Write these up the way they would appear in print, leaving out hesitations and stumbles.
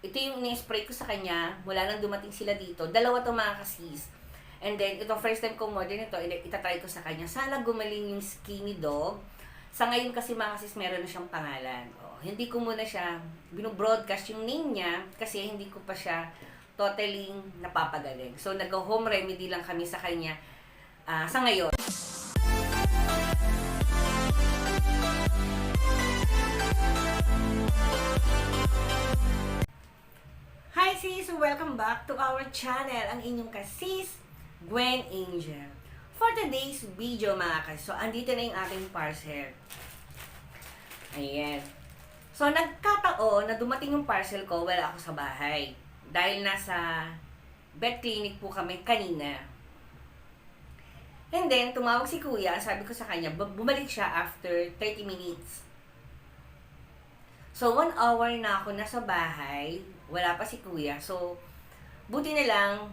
ito yung ini-spray ko sa kanya, mula nang dumating sila dito. Dalawa to mga kasis. And then, ito first time kong order nito, itatry ko sa kanya. Sana gumaling yung skinny dog. Sa ngayon kasi mga kasis, meron na siyang pangalan. Hindi ko muna siya binobroadcast yung name niya kasi hindi ko pa siya totally napapagaling. So, nag-home remedy lang kami sa kanya sa ngayon. Hi sis! Welcome back to our channel, ang inyong kasis, Gwen Angel. For today's video mga kasis, so andito na yung ating parcel. Ayan. So nagkataon na dumating yung parcel ko, wala ako sa bahay. Dahil nasa vet clinic po kami kanina. And then, tumawag si kuya, sabi ko sa kanya, bumalik siya after 30 minutes. So, 1 hour na ako nasa bahay, wala pa si kuya. So, buti na lang,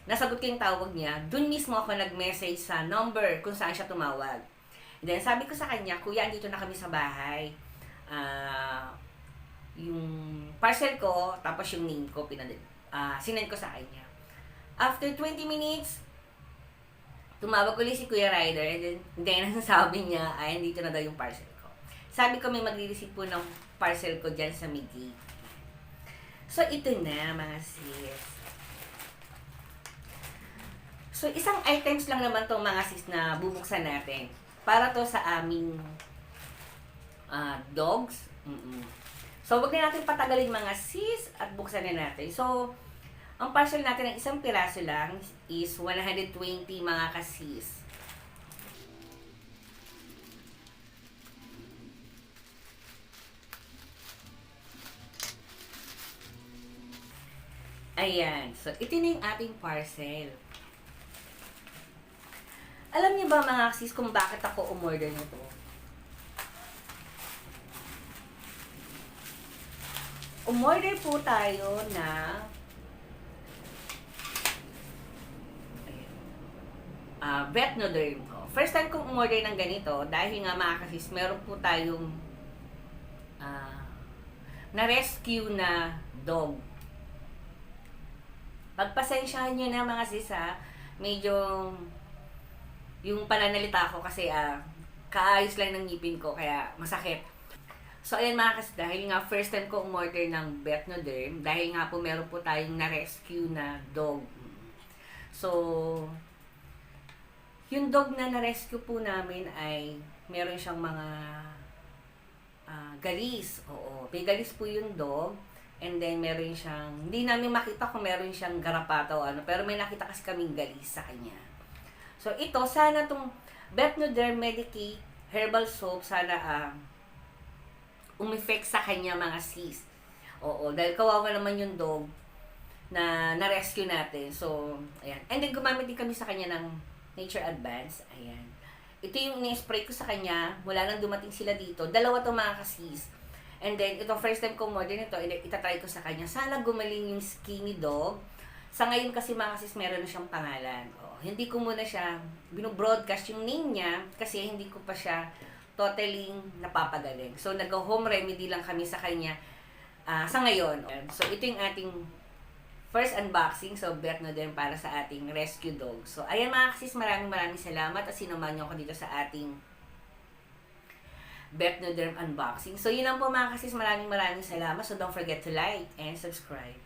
nasagot ko yung tawag niya. Doon mismo ako nag-message sa number kung saan siya tumawag. And then, sabi ko sa kanya, kuya, andito na kami sa bahay. Yung parcel ko, tapos yung name ko, sinend ko sa kanya. After 20 minutes, tumawag ulit si Kuya Ryder. And then sabi niya, ay, andito na daw yung parcel ko. Sabi ko, may magre-receive po ng parcel ko dyan sa may gate. So, ito na, mga sis. So, isang items lang naman tong mga sis na bubuksan natin. Para to sa aming dogs. So, wag na natin patagalin mga sis at buksan na natin. So, ang parcel natin ng isang piraso lang is 120 mga kasis. Ayan. So, ito na yung ating parcel. Alam niyo ba mga sis kung bakit ako umorder nito? Umorder po tayo na Vetnoderm. First time kong umorder ng ganito dahil nga mga kasis, meron po tayong na-rescue na dog. Pagpasensyahan nyo na mga sis medyo yung pananalita ko kasi kaayos lang ng ngipin ko kaya masakit. So ayan mga kasis, dahil nga first time ko umorder ng Vetnoderm, dahil nga po meron po tayong na-rescue na dog. So, yung dog na na-rescue po namin ay meron siyang mga galis. Oo, may galis po yung dog. And then meron siyang, hindi namin makita kung meron siyang garapata o ano, pero may nakita kasi kaming galis sa kanya. So ito, sana tong Vetnoderm Medicate Herbal Soap, sana umeffect sa kanya mga sis. Oo, dahil kawawa naman yung dog na na-rescue natin. So, ayan. And then gumamit din kami sa kanya ng Nature Advance. Ayan. Ito yung ini-spray ko sa kanya, mula nang dumating sila dito. Dalawa to mga kasis. And then, ito first time kong order nito, itatry ko sa kanya. Sana gumaling yung skinny dog. Sa ngayon kasi mga kasis, meron na siyang pangalan. Hindi ko muna siya binobroadcast yung name niya kasi hindi ko pa siya totally napapagaling. So, nag-home remedy lang kami sa kanya sa ngayon. So, ito yung ating first unboxing. So, Vetnoderm para sa ating rescue dog. So, ayan mga kasis, maraming salamat at sinuman niyo ako dito sa ating Vetnoderm unboxing. So, yun lang po mga kasis, maraming salamat. So, don't forget to like and subscribe.